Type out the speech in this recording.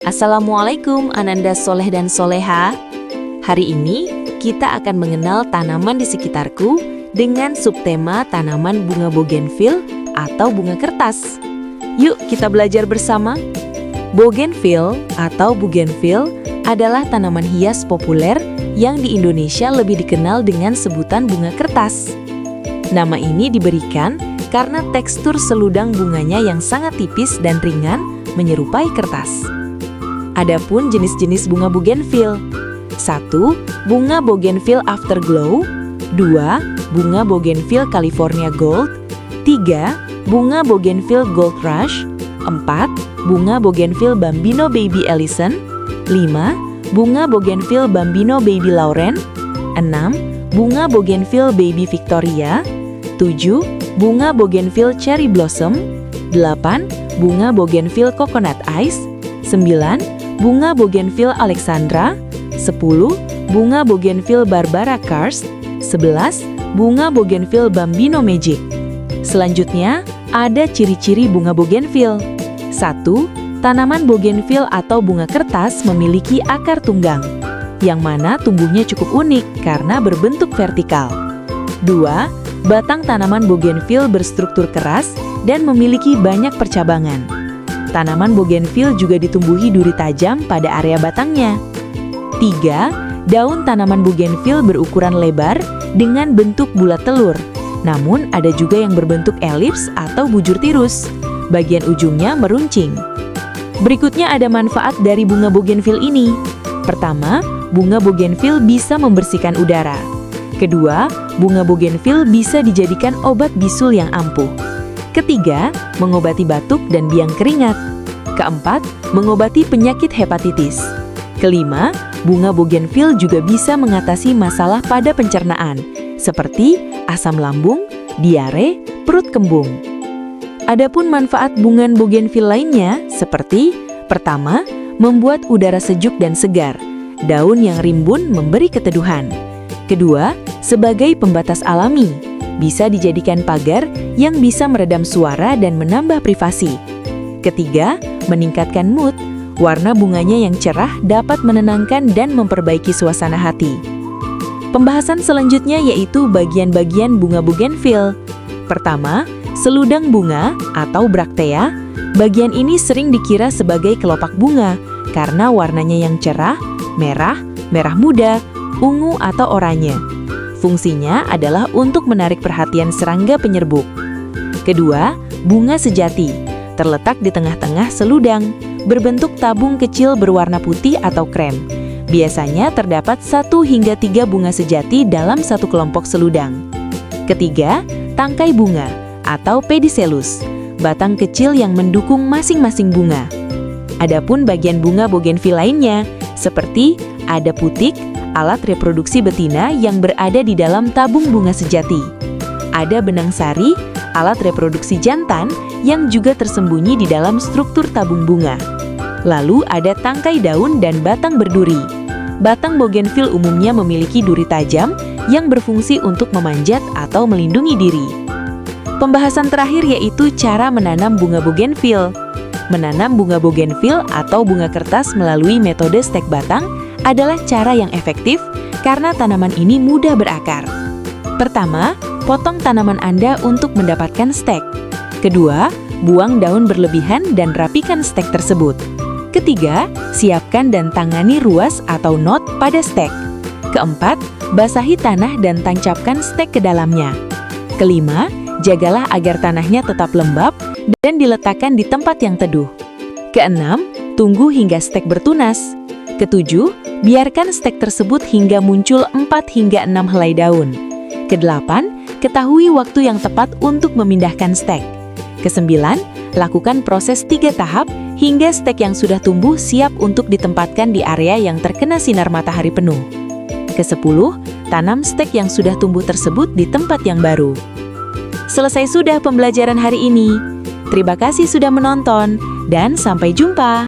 Assalamualaikum Ananda Soleh dan Soleha. Hari ini kita akan mengenal tanaman di sekitarku dengan subtema tanaman bunga bougainville atau bunga kertas. Yuk kita belajar bersama. Bougainville atau bougainville adalah tanaman hias populer yang di Indonesia lebih dikenal dengan sebutan bunga kertas. Nama ini diberikan karena tekstur seludang bunganya yang sangat tipis dan ringan menyerupai kertas. Adapun jenis-jenis bunga bougainville. 1. Bunga bougainville afterglow. 2. Bunga bougainville California gold. 3. Bunga bougainville gold rush. 4. Bunga bougainville Bambino baby Ellison. 5. Bunga bougainville Bambino baby Lauren. 6. Bunga bougainville baby Victoria. 7. Bunga bougainville cherry blossom. 8. Bunga bougainville coconut ice. 9. Bunga bougainville Alexandra. 10. Bunga bougainville Barbara Karst. 11. Bunga bougainville Bambino Magic. Selanjutnya, ada ciri-ciri bunga bougainville. 1. Tanaman bougainville atau bunga kertas memiliki akar tunggang, yang mana tumbuhnya cukup unik karena berbentuk vertikal. 2. Batang tanaman bougainville berstruktur keras dan memiliki banyak percabangan. Tanaman bougainville juga ditumbuhi duri tajam pada area batangnya. 3. Daun tanaman bougainville berukuran lebar dengan bentuk bulat telur. Namun ada juga yang berbentuk elips atau bujur tirus. Bagian ujungnya meruncing. Berikutnya ada manfaat dari bunga bougainville ini. Pertama, bunga bougainville bisa membersihkan udara. Kedua, bunga bougainville bisa dijadikan obat bisul yang ampuh. Ketiga, mengobati batuk dan biang keringat. Keempat, mengobati penyakit hepatitis. Kelima, bunga bougainville juga bisa mengatasi masalah pada pencernaan, seperti asam lambung, diare, perut kembung. Adapun manfaat bunga bougainville lainnya, seperti pertama, membuat udara sejuk dan segar. Daun yang rimbun memberi keteduhan. Kedua, sebagai pembatas alami. Bisa dijadikan pagar yang bisa meredam suara dan menambah privasi. Ketiga, meningkatkan mood. Warna bunganya yang cerah dapat menenangkan dan memperbaiki suasana hati. Pembahasan selanjutnya yaitu bagian-bagian bunga bougainville. Pertama, seludang bunga atau braktea. Bagian ini sering dikira sebagai kelopak bunga karena warnanya yang cerah, merah, merah muda, ungu atau oranye. Fungsinya adalah untuk menarik perhatian serangga penyerbuk. Kedua, bunga sejati, terletak di tengah-tengah seludang, berbentuk tabung kecil berwarna putih atau krem. Biasanya terdapat 1 hingga 3 bunga sejati dalam satu kelompok seludang. Ketiga, tangkai bunga atau pedicellus, batang kecil yang mendukung masing-masing bunga. Adapun bagian bunga bougainville lainnya, seperti ada putik, alat reproduksi betina yang berada di dalam tabung bunga sejati. Ada benang sari, alat reproduksi jantan yang juga tersembunyi di dalam struktur tabung bunga. Lalu ada tangkai daun dan batang berduri. Batang bougainville umumnya memiliki duri tajam yang berfungsi untuk memanjat atau melindungi diri. Pembahasan terakhir yaitu cara menanam bunga bougainville. Menanam bunga bougainville atau bunga kertas melalui metode stek batang adalah cara yang efektif karena tanaman ini mudah berakar. Pertama, potong tanaman Anda untuk mendapatkan stek. Kedua, buang daun berlebihan dan rapikan stek tersebut. Ketiga, siapkan dan tangani ruas atau knot pada stek. Keempat, basahi tanah dan tancapkan stek ke dalamnya. Kelima, jagalah agar tanahnya tetap lembab dan diletakkan di tempat yang teduh. Keenam, tunggu hingga stek bertunas. Ketujuh, biarkan stek tersebut hingga muncul 4 hingga 6 helai daun. Kedelapan, ketahui waktu yang tepat untuk memindahkan stek. Kesembilan, lakukan proses 3 tahap hingga stek yang sudah tumbuh siap untuk ditempatkan di area yang terkena sinar matahari penuh. Kesepuluh, tanam stek yang sudah tumbuh tersebut di tempat yang baru. Selesai sudah pembelajaran hari ini. Terima kasih sudah menonton, dan sampai jumpa!